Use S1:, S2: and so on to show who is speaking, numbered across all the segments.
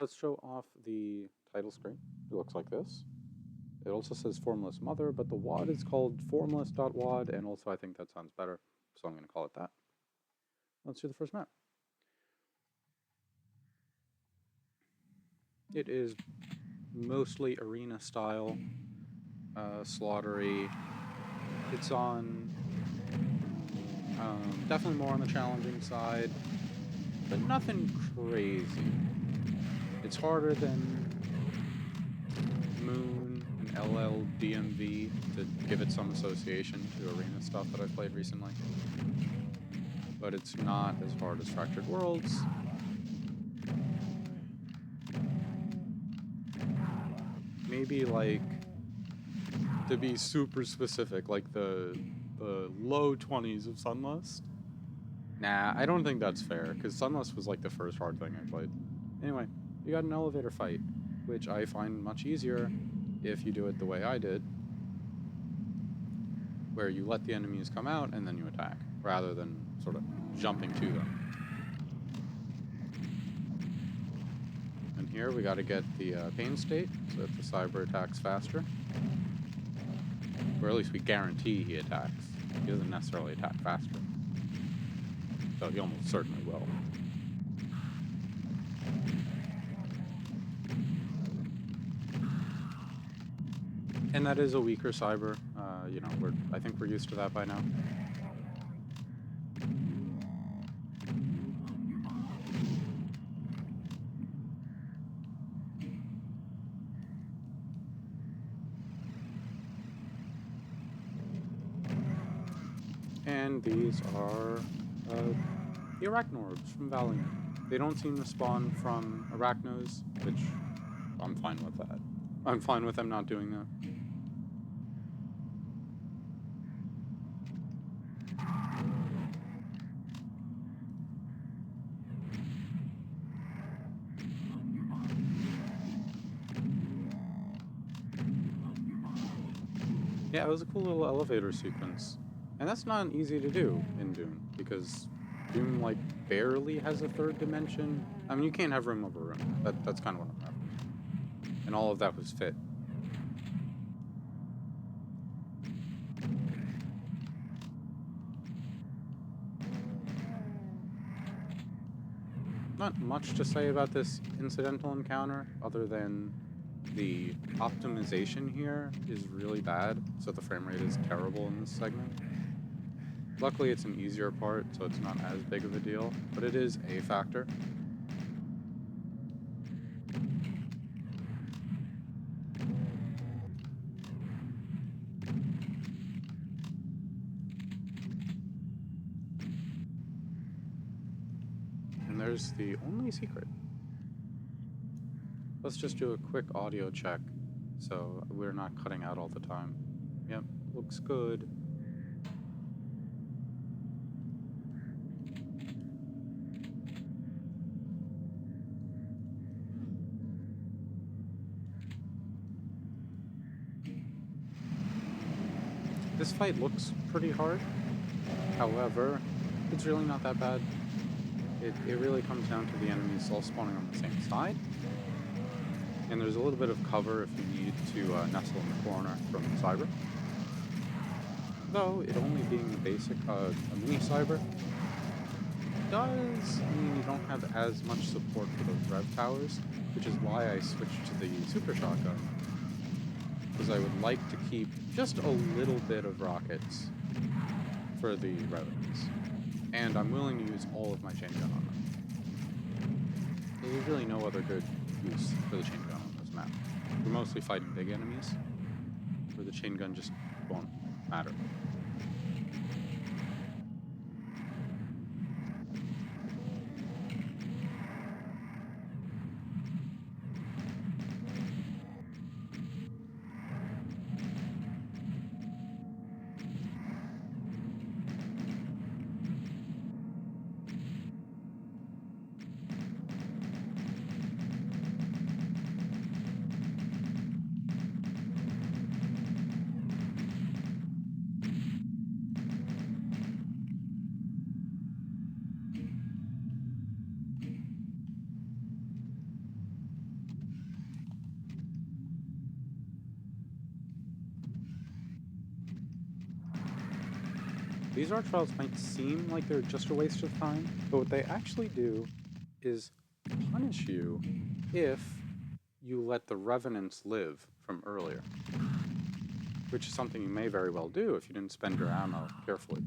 S1: Let's show off the title screen. It looks like this. It also says Formless Mother, but the WOD is called formless.wad, and also I think that sounds better, so I'm going to call it that. Let's do the first map. It is mostly arena style, slaughtery. It's on definitely more on the challenging side, but nothing crazy. It's harder than Moon and LLDMV to give it some association to arena stuff that I've played recently. But it's not as hard as Fractured Worlds. Maybe like, to be super specific, like the low 20s of Sunlust. Nah, I don't think that's fair, because Sunlust was like the first hard thing I played. Anyway, you got an elevator fight, which I find much easier if you do it the way I did, where you let the enemies come out and then you attack, rather than sort of jumping to them. And here we got to get the pain state, so that the cyber attacks faster. Or at least we guarantee he attacks. He doesn't necessarily attack faster. So he almost certainly will. And that is a weaker cyber. You know, I think we're used to that by now. And these are the Arachnorbs from Valiant. They don't seem to spawn from Arachnos, which I'm fine with that. I'm fine with them not doing that. Yeah, it was a cool little elevator sequence. And that's not easy to do in Dune, because Dune, like, barely has a third dimension. I mean, you can't have room over room. That's kind of what I'm after. And all of that was fit. Not much to say about this incidental encounter, other than the optimization here is really bad, so the frame rate is terrible in this segment. Luckily, it's an easier part, so it's not as big of a deal, but it is a factor. And there's the only secret. Let's just do a quick audio check, so we're not cutting out all the time. Yep, looks good. This fight looks pretty hard. However, it's really not that bad. It really comes down to the enemies all spawning on the same side. And there's a little bit of cover if you need to nestle in the corner from the cyber. Though, it only being basic, a mini cyber does mean you don't have as much support for those rev towers, which is why I switched to the super shotgun. Because I would like to keep just a little bit of rockets for the revenues. And I'm willing to use all of my chain gun on them. There's really no other good use for the chain gun on this map. We're mostly fighting big enemies, where the chain gun just won't matter. these art trials might seem like they're just a waste of time, but what they actually do is punish you if you let the revenants live from earlier, which is something you may very well do if you didn't spend your ammo carefully.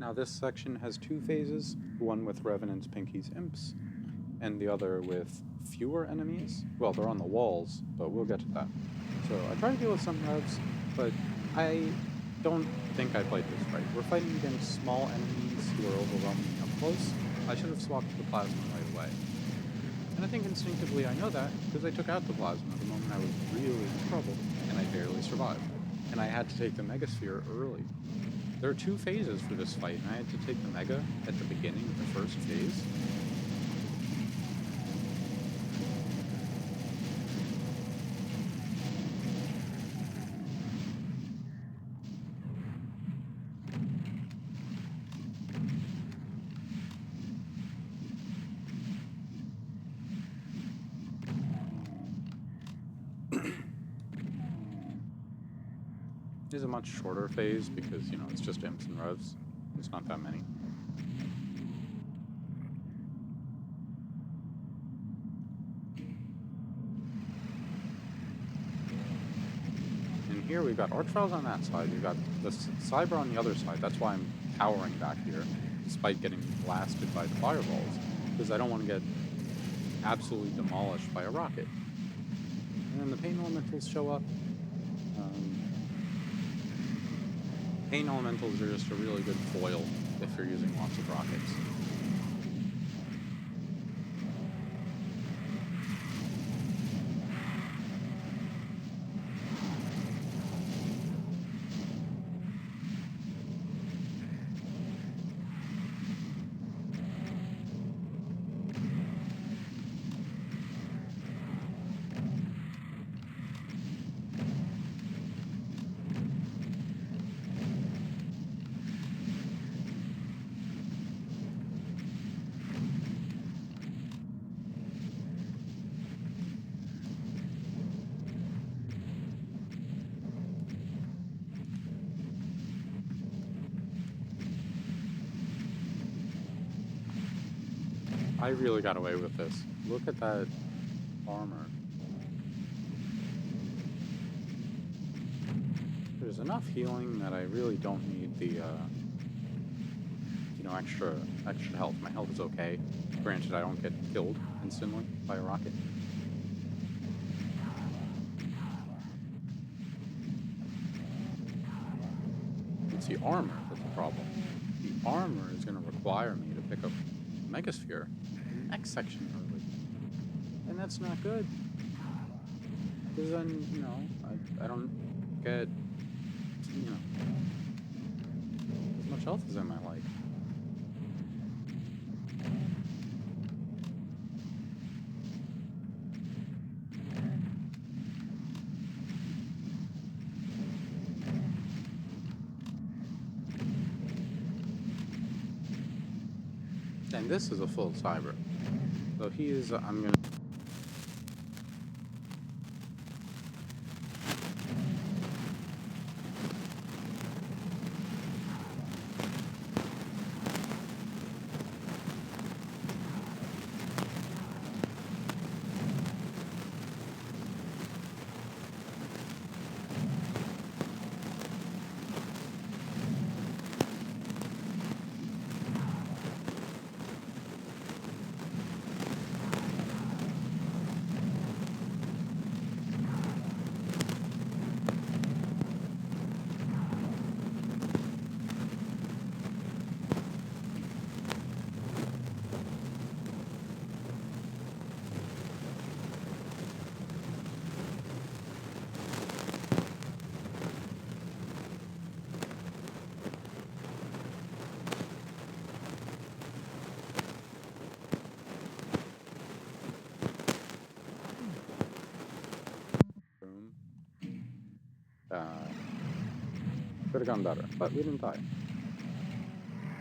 S1: Now this section has two phases, one with revenants, pinkies, imps, and the other with fewer enemies. Well, they're on the walls, but we'll get to that. So I try to deal with some revs, but I don't think I played this right. We're fighting against small enemies who are overwhelming up close. I should have swapped the plasma right away. And I think instinctively I know that because I took out the plasma the moment I was really in trouble, and I barely survived. And I had to take the megasphere early. There are two phases for this fight, and I had to take the mega at the beginning of the first phase. It is a much shorter phase because, you know, it's just imps and revs. There's not that many. And here we've got art trials on that side. We've got the cyber on the other side. That's why I'm powering back here, despite getting blasted by the fireballs, because I don't want to get absolutely demolished by a rocket. And then the pain elementals show up. Pain elementals are just a really good foil if you're using lots of rockets. I really got away with this. Look at that armor. There's enough healing that I really don't need the, extra health. My health is okay. Granted, I don't get killed instantly by a rocket. It's the armor that's the problem. The armor is going to require me to pick up Megasphere in the next section early. And that's not good. Because then, I don't get, as much health as I might like. And this is a full cyber. So he is, I'm going to... Could have gone better, but we didn't die.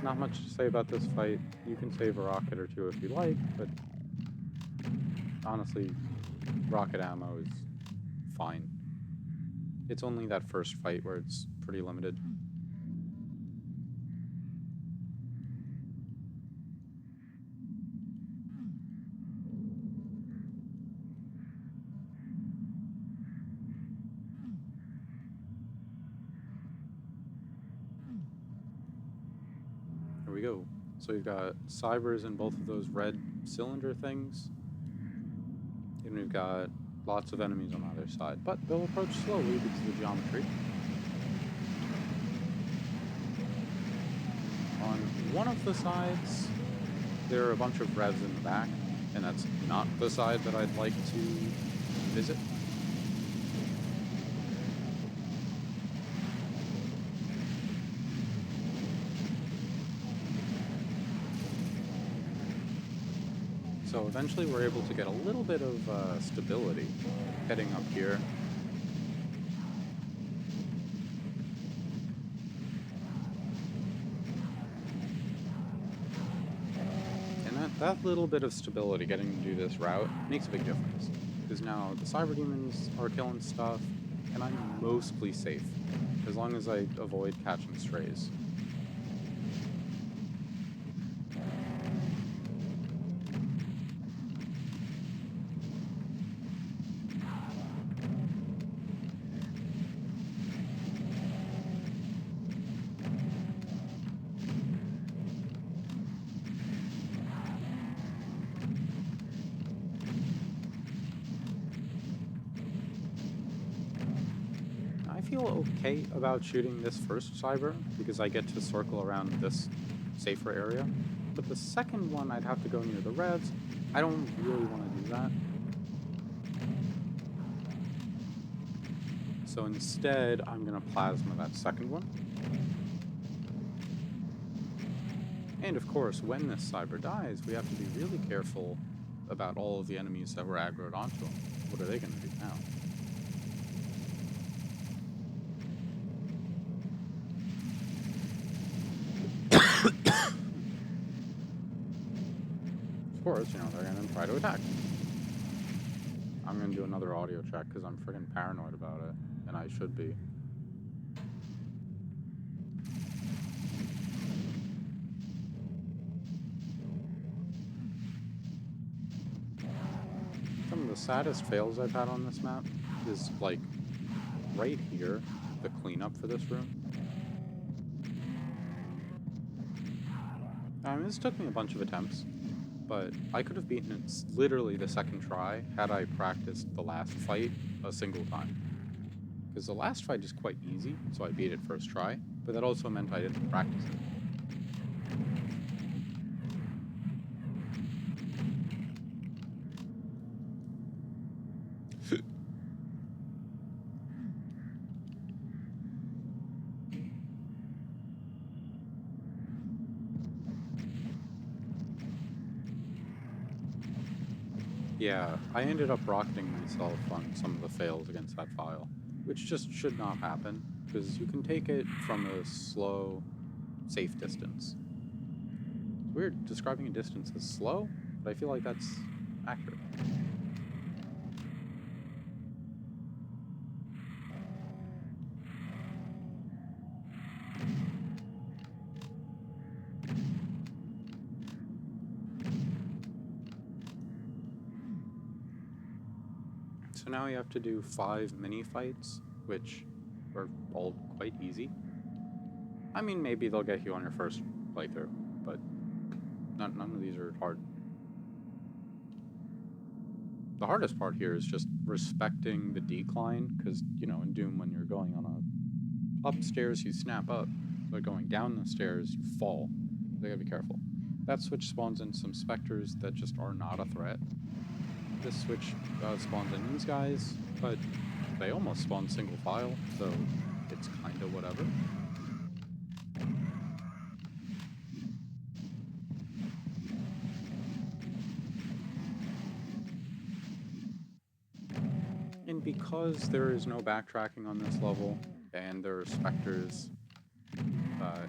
S1: Not much to say about this fight. You can save a rocket or two if you like, but honestly, rocket ammo is fine. It's only that first fight where it's pretty limited. Here we go. So we've got cybers in both of those red cylinder things. And we've got lots of enemies on either side. But they'll approach slowly because of the geometry. On one of the sides, there are a bunch of revs in the back. And that's not the side that I'd like to visit. So eventually we're able to get a little bit of stability heading up here. And that little bit of stability getting to do this route makes a big difference. Because now the cyber demons are killing stuff, and I'm mostly safe, as long as I avoid catching strays. I feel okay about shooting this first cyber because I get to circle around this safer area. But the second one, I'd have to go near the revs. I don't really want to do that. So instead, I'm going to plasma that second one. And of course, when this cyber dies, we have to be really careful about all of the enemies that were aggroed onto him. What are they going to do now? Of course, they're going to try to attack. I'm going to do another audio check because I'm friggin' paranoid about it, and I should be. Some of the saddest fails I've had on this map is, like, right here, the cleanup for this room. I mean, this took me a bunch of attempts, but I could have beaten it literally the second try had I practiced the last fight a single time. Because the last fight is quite easy, so I beat it first try, but that also meant I didn't practice it. Yeah, I ended up rocketing myself on some of the fails against that file, which just should not happen, because you can take it from a slow, safe distance. It's weird describing a distance as slow, but I feel like that's accurate. So now you have to do 5 mini fights, which are all quite easy. I mean, maybe they'll get you on your first playthrough, but none of these are hard. The hardest part here is just respecting the decline, because, in Doom, when you're going on a upstairs, you snap up, but going down the stairs, you fall. So you gotta be careful. That switch spawns in some specters that just are not a threat. This switch spawns in these guys, but they almost spawn single file, so it's kind of whatever. And And because there is no backtracking on this level, and there are specters,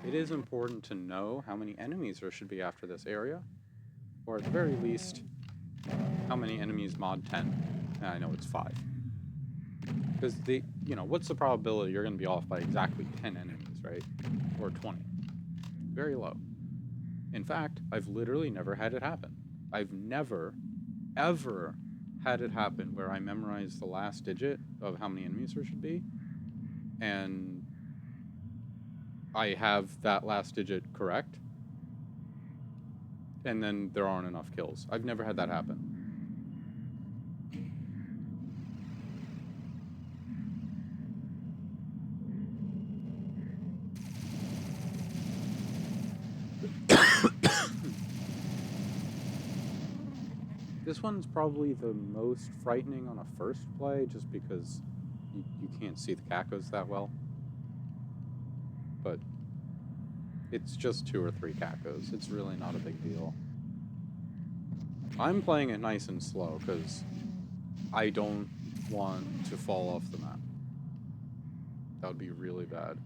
S1: it is important to know how many enemies there should be after this area, or at the very least, how many enemies mod 10. And I know it's 5. Because what's the probability you're going to be off by exactly 10 enemies, right? Or 20? Very low. In fact, I've literally never had it happen. I've never, ever had it happen where I memorized the last digit of how many enemies there should be, and I have that last digit correct, and then there aren't enough kills. I've never had that happen. This one's probably the most frightening on a first play, just because you can't see the cacos that well. But it's just 2 or 3 cacos. It's really not a big deal. I'm playing it nice and slow, because I don't want to fall off the map. That would be really bad.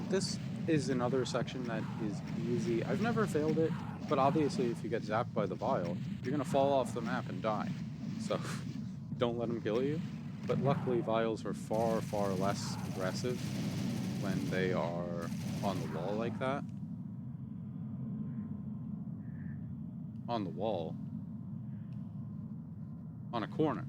S1: This is another section that is easy. I've never failed it, but obviously if you get zapped by the vial, you're going to fall off the map and die. So don't let them kill you. But luckily vials are far, far less aggressive when they are on the wall like that. On the wall. On a corner.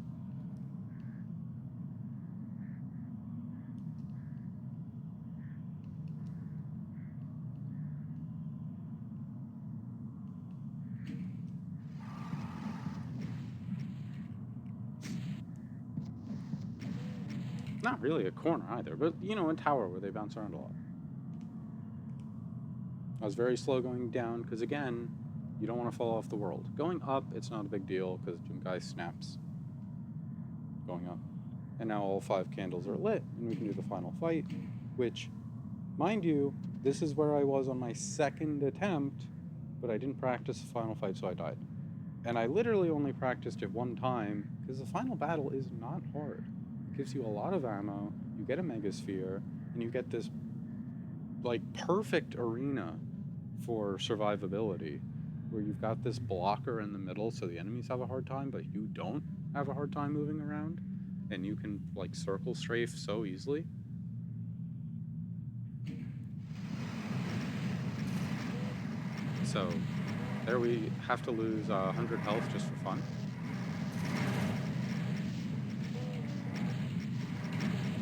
S1: Not really a corner either, but a tower where they bounce around a lot. I was very slow going down because, again, you don't want to fall off the world. Going up, it's not a big deal because Junkai snaps going up. And now all 5 candles are lit, and we can do the final fight, which, mind you, this is where I was on my 2nd attempt, but I didn't practice the final fight, so I died. And I literally only practiced it 1 time because the final battle is not hard. Gives you a lot of ammo, you get a megasphere, and you get this perfect arena for survivability, where you've got this blocker in the middle so the enemies have a hard time, but you don't have a hard time moving around, and you can circle strafe so easily. So there we have to lose 100 health just for fun.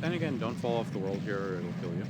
S1: Then again, don't fall off the world here or it'll kill you.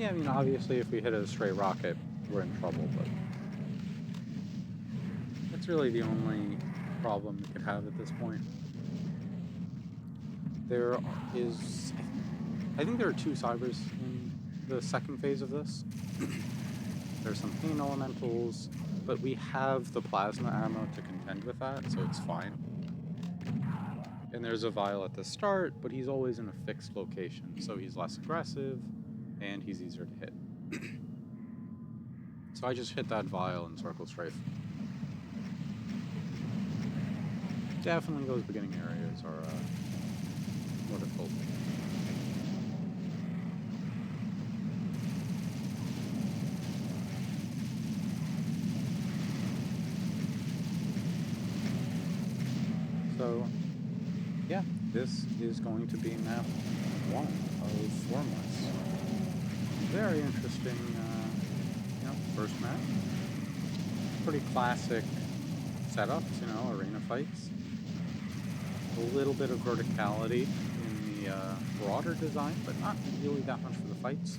S1: Yeah, obviously if we hit a stray rocket, we're in trouble, but that's really the only problem we could have at this point. There is... I think there are 2 cybers in the 2nd phase of this. There's some pain elementals, but we have the plasma ammo to contend with that, so it's fine. And there's a vial at the start, but he's always in a fixed location, so he's less aggressive, and he's easier to hit. So I just hit that vial and circle strafe. Definitely those beginning areas are more difficult. So, yeah, this is going to be map 1 of Formless. Very interesting, first map. Pretty classic setups, arena fights. A little bit of verticality in the broader design, but not really that much for the fights.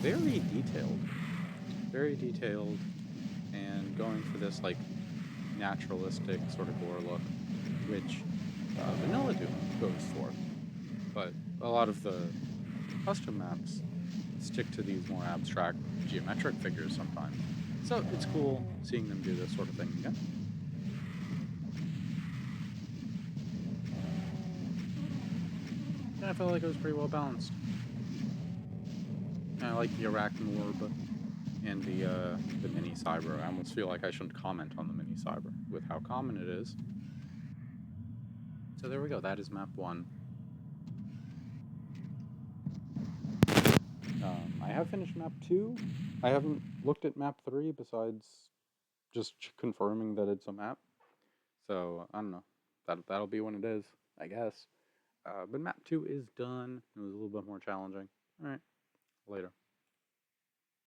S1: Very detailed. very detailed and going for this like naturalistic sort of gore look, which Vanilla Doom goes for. But a lot of the custom maps stick to these more abstract geometric figures sometimes. So it's cool seeing them do this sort of thing again. Yeah, I felt like it was pretty well balanced. I like the Arachnid Orb and the Mini Cyber. I almost feel like I shouldn't comment on the Mini Cyber with how common it is. So there we go. That is map 1. I have finished map 2. I haven't looked at map 3 besides just confirming that it's a map. So I don't know. That'll be when it is, I guess. But map 2 is done. It was a little bit more challenging. All right, later.